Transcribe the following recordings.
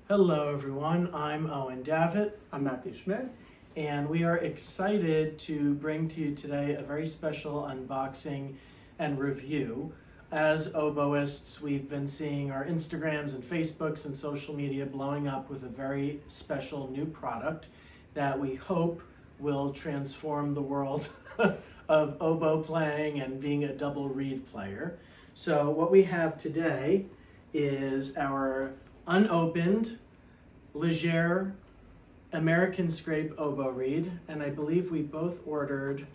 Hello everyone, I'm Owen Davitt, I'm Matthew Schmidt. and we are excited to bring to you today a very special unboxing and review. As oboists, we've been seeing our Instagrams and Facebooks and social media blowing up with a very special new product that we hope will transform the world of oboe playing and being a double reed player. So what we have today is our unopened Légère American Scrape Oboereed, and I believe we both ordered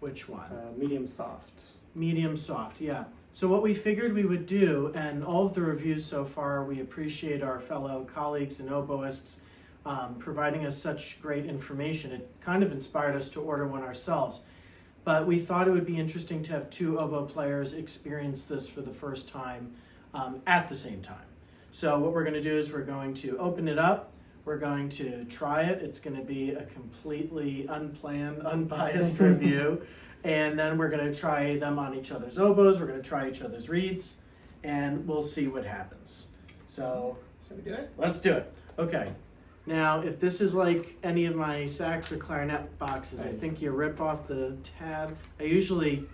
which one? Medium soft. Medium soft, yeah. So what we figured we would do, and all of the reviews so far, we appreciate our fellow colleagues and oboists providing us such great information. It kind of inspired us to order one ourselves. But we thought it would be interesting to have two oboe players experience this for the first time at the same time. So what we're going to do is we're going to open it up. We're going to try it. It's going to be a completely unplanned, unbiased review. And then we're going to try them on each other's oboes. We're going to try each other's reeds. And we'll see what happens. So, Shall we do it? let's do it. Okay. Now, if this is like any of my sax or clarinet boxes, I think you rip off the tab. I usually,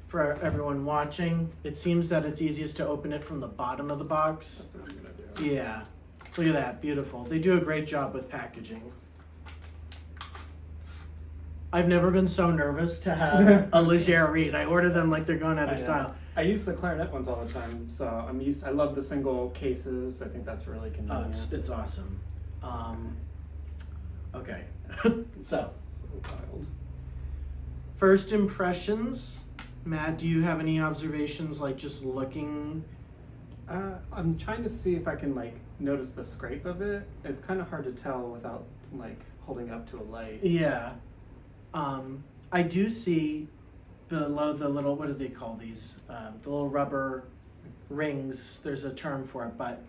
for everyone watching, it seems that it's easiest to open it from the bottom of the box. That's what I'm gonna do. Yeah. Look at that, beautiful. They do a great job with packaging. I've never been so nervous to have a Légère reed. I order them like they're going out of style. I use the clarinet ones all the time, so I love the single cases. I think that's really Oh, convenient. it's awesome. Okay. So, wild. first impressions. Matt, do you have any observations, like just looking? I'm trying to see if I can notice the scrape of it. It's kind of hard to tell without holding it up to a light. Yeah. I do see below the little, what do they call these? The little rubber rings. There's a term for it, but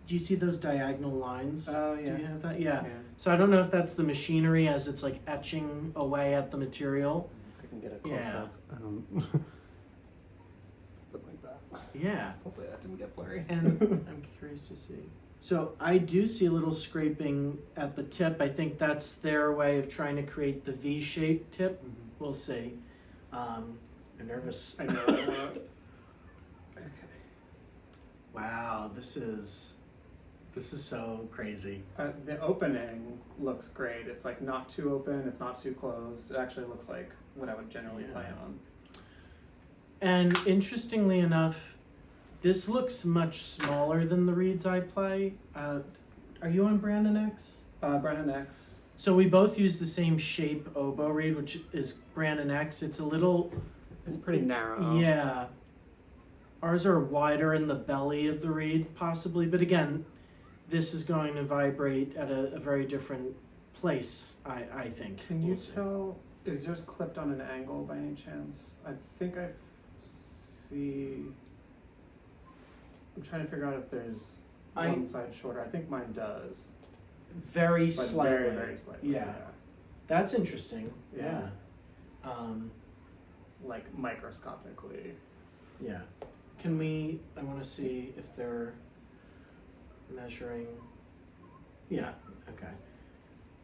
do you see those diagonal lines? Oh, yeah. Do you have that? Yeah. So I don't know if that's the machinery as it's like etching away at the material. If I can get a close Yeah. up. Something like that. Yeah. Hopefully that didn't get blurry. And I'm curious to see. So I do see a little scraping at the tip. I think that's their way of trying to create the V-shaped tip. We'll see. I'm nervous. I know. Okay. Wow, this is so crazy. The opening looks great. It's not too open. It's not too closed. It actually looks like what I would generally play on. And interestingly enough, this looks much smaller than the reeds I play. Are you on Brandon X? Brandon X. So we both use the same shape oboe reed, which is Brandon X. It's a little... It's pretty narrow. Yeah. Ours are wider in the belly of the reed, possibly. But again, this is going to vibrate at a very different place, I think. Can you We'll see. tell, is yours clipped on an angle by any chance? I think I see... I'm trying to figure out if there's one side shorter. I think mine does. Very But slightly. very, very slightly. Yeah. That's interesting. Yeah. Yeah. Microscopically. Yeah. I want to see if they're measuring. Yeah, okay.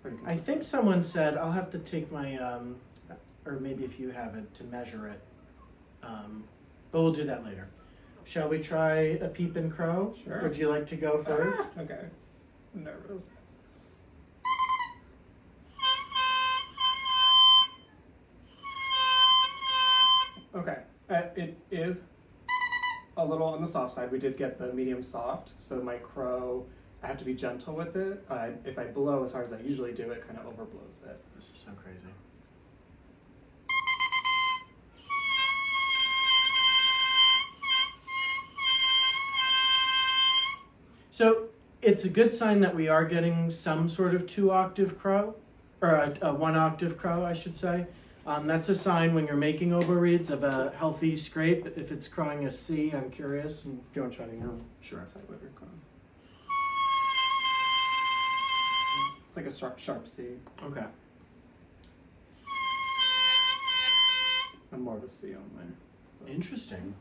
Pretty I think someone said, I'll have to take my, or maybe if you have it, to measure it. But we'll do that later. Shall we try a peep and crow? Sure. Would you like to go first? Okay. I'm nervous. Okay. It is a little on the soft side. We did get the medium soft, so my crow, I have to be gentle with it. If I blow as hard as I usually do, it kind of overblows it. This is so crazy. So it's a good sign that we are getting some sort of 2-octave crow, or a 1-octave crow, I should say. That's a sign when you're making oboereeds of a healthy scrape. If it's crowing a C, I'm curious. Do you want to try it again? Sure. That's what you're calling. It's like a sharp C. Okay. I'm more of a C on mine. Interesting.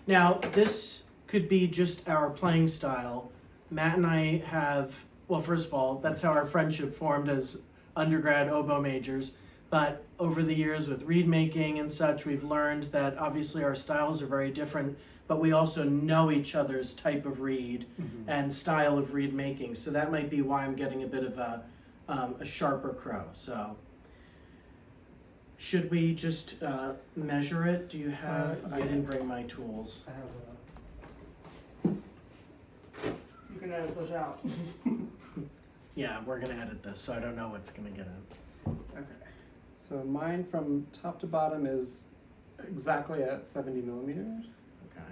Now, this could be just our playing style. Matt and I have, well, first of all, that's how our friendship formed as undergrad oboe majors. But over the years with reed making and such, we've learned that obviously our styles are very different, but we also know each other's type of reed and style of reed making. So that might be why I'm getting a bit of a sharper crow. So should we just measure it? Do you have, I didn't bring my tools. I have You can edit this out. Yeah, we're gonna edit this, so I don't know what's gonna get in. okay. So mine from top to bottom is exactly at 70 millimeters. Okay.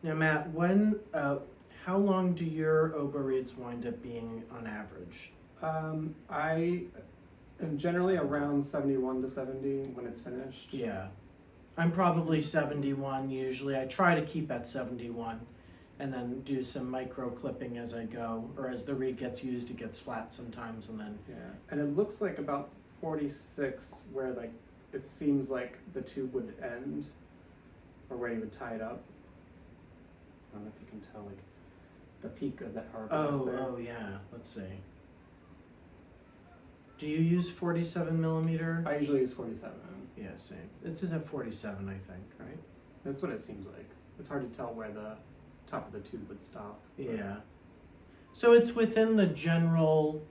Now, Matt, when, how long do your oboereeds wind up being on average? I am generally around 71 to 70 when it's finished. Yeah, I'm probably 71 usually. I try to keep at 71, and then do some micro clipping as I go, or as the reed gets used, it gets flat sometimes, and then. Yeah, and it looks like about 46 where like it seems like the tube would end, or where you would tie it up. I don't know if you can tell like the peak of the hourglass there. Oh yeah. Let's see. Do you use 47 millimeter? I usually use 47. Yeah, same. It's at 47, I think, right? That's what it seems like. It's hard to tell where the top of the tube would stop. Yeah. So it's within the general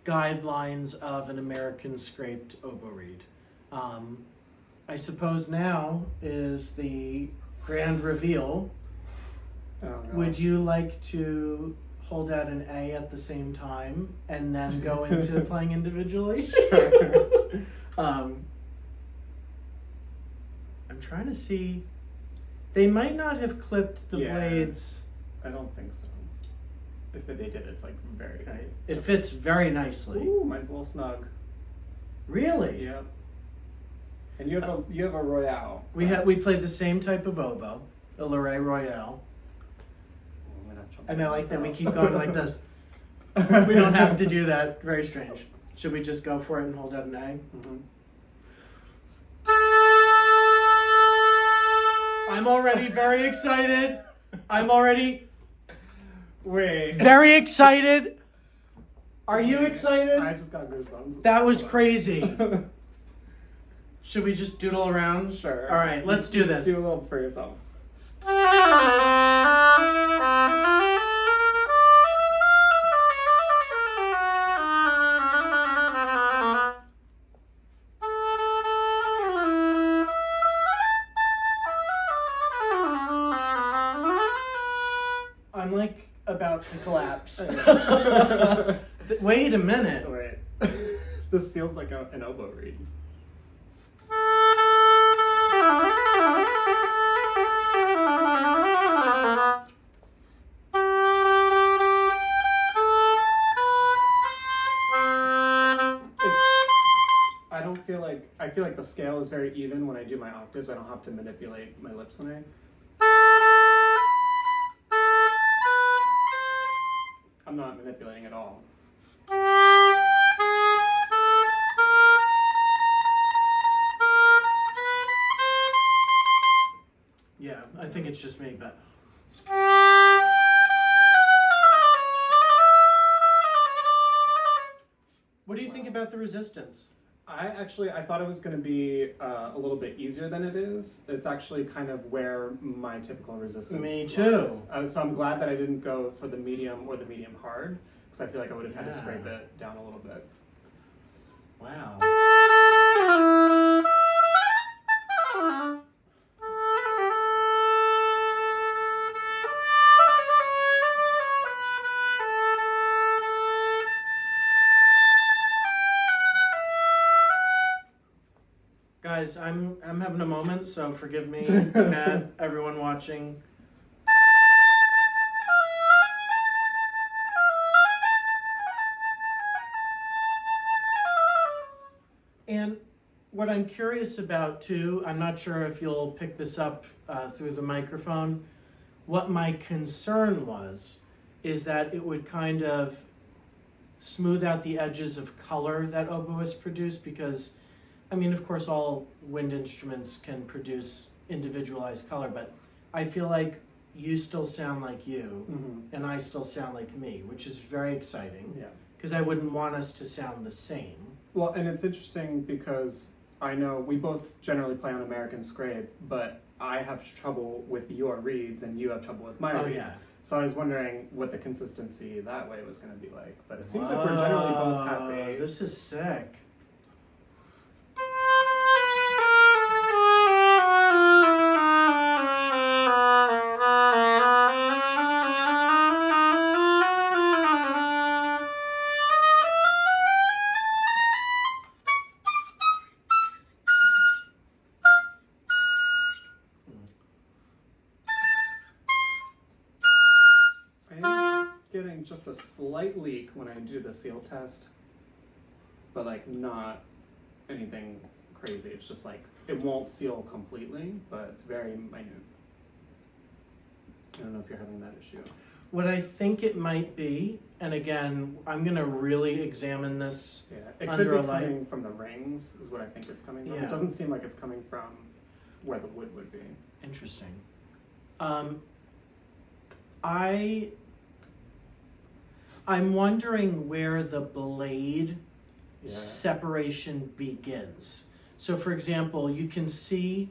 guidelines of an American scraped oboe reed. I suppose now is the grand reveal. Oh, gosh. Would you like to hold out an A at the same time and then go into playing individually? Sure. I'm trying to see. They might not have clipped the Yeah. blades. I don't think so. If they did, it's like very. Okay. It fits very nicely. Ooh, mine's a little snug. Really? Yep. And you have a Royale. We played the same type of oboe, a Légère Royale. I'm gonna have trouble And I like figuring that we this keep out. going like this. We don't have to do that. Very strange. Should we just go for it and hold out an A? Mhm. I'm already very excited. I'm already Wait. very excited. Are you I excited? just got goosebumps. That was crazy. Should we just doodle around? Sure. All right, let's do this. Do a little for yourself. I'm like about to collapse. Wait a minute. Wait. This feels like an oboe reed. I feel like the scale is very even when I do my octaves. I don't have to manipulate my lips when I. I'm not manipulating at all. Yeah, I think it's just me, but. What do you think about the resistance? I thought it was going to be a little bit easier than it is. It's actually kind of where my typical resistance Me too. lies. So I'm glad that I didn't go for the medium or the medium hard, because I feel like I would have had to Yeah. scrape it down a little bit. Wow. Guys, I'm having a moment, so forgive me, Matt, everyone watching. And what I'm curious about too, I'm not sure if you'll pick this up through the microphone. What my concern was is that it would kind of smooth out the edges of color that oboists produce, because I mean, of course, all wind instruments can produce individualized color, but I feel like you still sound like you, Mm-hmm. and I still sound like me, which is very exciting, Yeah. because I wouldn't want us to sound the same. Well, and it's interesting because I know we both generally play on American scrape, but I have trouble with your reeds and you have trouble with my Oh reeds. yeah. So I was wondering what the consistency that way was going to be like. But it seems like we're generally both Whoa, happy. This is sick. I'm getting just a slight leak when I do the seal test, but like not anything crazy. It's just like it won't seal completely, but it's very minute. I don't know if you're having that issue. What I think it might be, and again, I'm gonna really examine this. Yeah, it Under could a be light. coming from the rings, is what I think it's coming from. Yeah. It doesn't seem like it's coming from where the wood would be. Interesting. I'm wondering where the blade Yeah. separation begins. So for example, you can see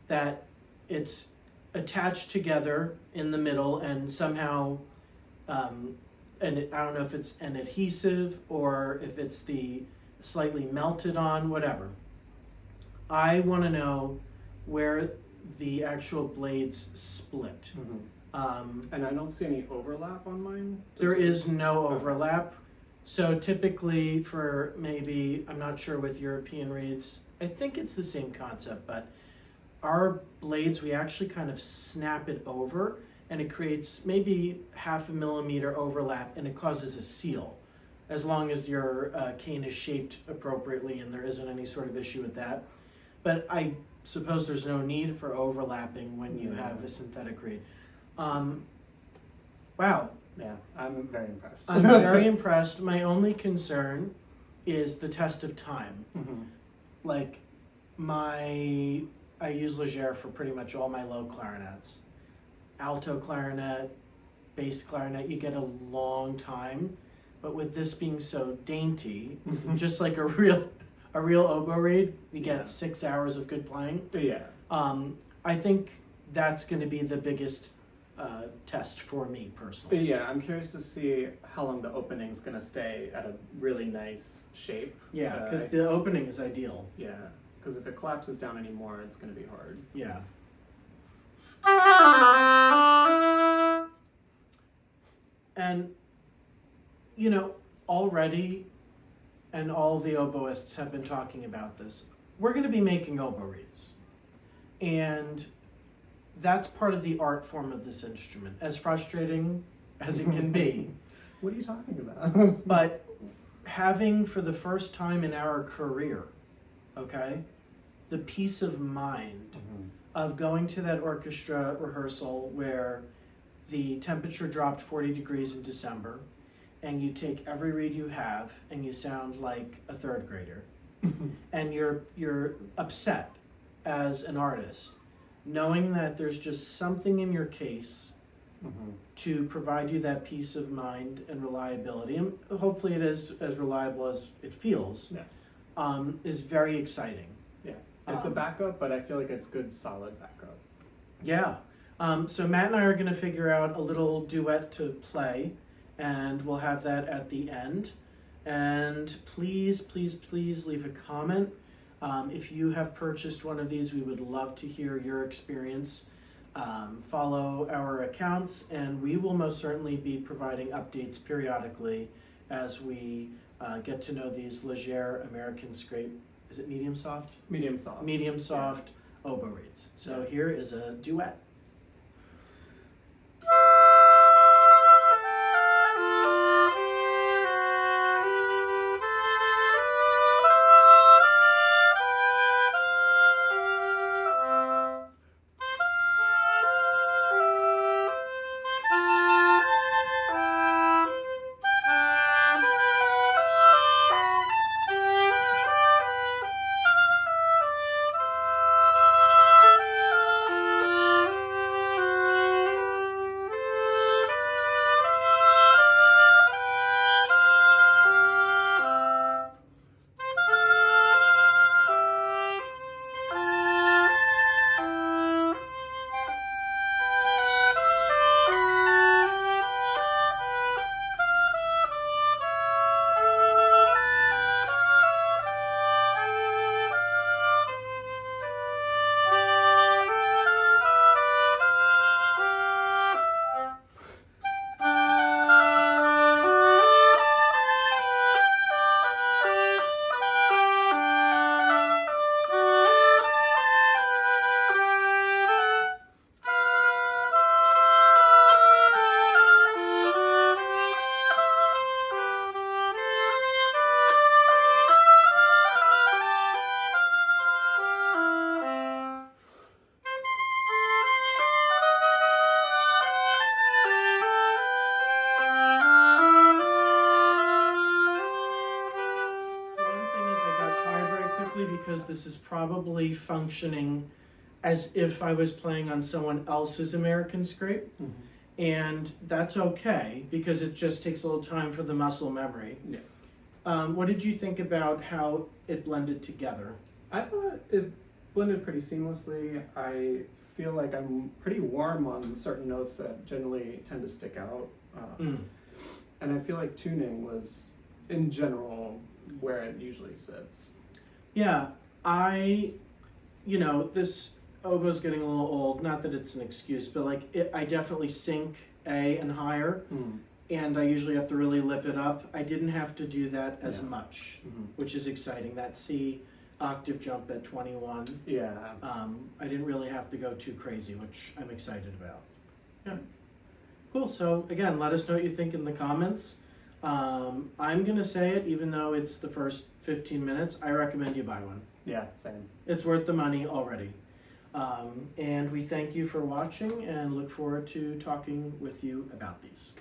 that it's attached together in the middle and somehow, and I don't know if it's an adhesive or if it's the slightly melted on, whatever. I want to know where the actual blades split. And I don't see any overlap on mine. There is no overlap. So typically for maybe, I'm not sure with European reeds, I think it's the same concept, but our blades, we actually kind of snap it over and it creates maybe 0.5 millimeter overlap and it causes a seal. As long as your cane is shaped appropriately and there isn't any sort of issue with that. But I suppose there's no need for overlapping when you have a synthetic reed. Wow, Yeah, I'm very impressed. I'm very impressed. My only concern is the test of time. Mhm. Like I use Légère for pretty much all my low clarinets. Alto clarinet, bass clarinet, you get a long time. But with this being so dainty, just like a real oboe reed, you get Yeah. 6 hours of good playing. Yeah. I think that's going to be the biggest test for me personally. Yeah, I'm curious to see how long the opening's gonna stay at a really nice shape. Yeah, because the opening is ideal. Yeah, because if it collapses down anymore, it's gonna be hard. Yeah. And, you know, already, and all the oboists have been talking about this, we're going to be making oboe reeds. And that's part of the art form of this instrument, as frustrating as it can be. What are you talking about? But having, for the first time in our career, okay, the peace of mind of going to that orchestra rehearsal where the temperature dropped 40 degrees in December, and you take every reed you have and you sound like a third grader, and you're upset as an artist, knowing that there's just something in your case to provide you that peace of mind and reliability, and hopefully it is as reliable as it feels, is very exciting. Yeah, it's a backup, but I feel like it's good, solid backup. Yeah. So Matt and I are going to figure out a little duet to play, and we'll have that at the end. And please, please, please leave a comment. If you have purchased one of these, we would love to hear your experience. Follow our accounts, and we will most certainly be providing updates periodically as we get to know these Légère American scrape. Is it medium soft? Medium soft. Medium soft oboe reeds. So here is a duet. because this is probably functioning as if I was playing on someone else's American scrape. And that's okay because it just takes a little time for the muscle memory. Yeah. What did you think about how it blended together? I thought it blended pretty seamlessly. I feel like I'm pretty warm on certain notes that generally tend to stick out. And I feel like tuning was, in general, where it usually sits. Yeah, this oboe's getting a little old. Not that it's an excuse, but I definitely sync A and higher, and I usually have to really lip it up. I didn't have to do that as much, which is exciting. That C octave jump at 21. Yeah. I didn't really have to go too crazy, which I'm excited about. Yeah. Cool. So again, let us know what you think in the comments. I'm gonna say it, even though it's the first 15 minutes. I recommend you buy one. Yeah, same. It's worth the money already. And we thank you for watching and look forward to talking with you about these.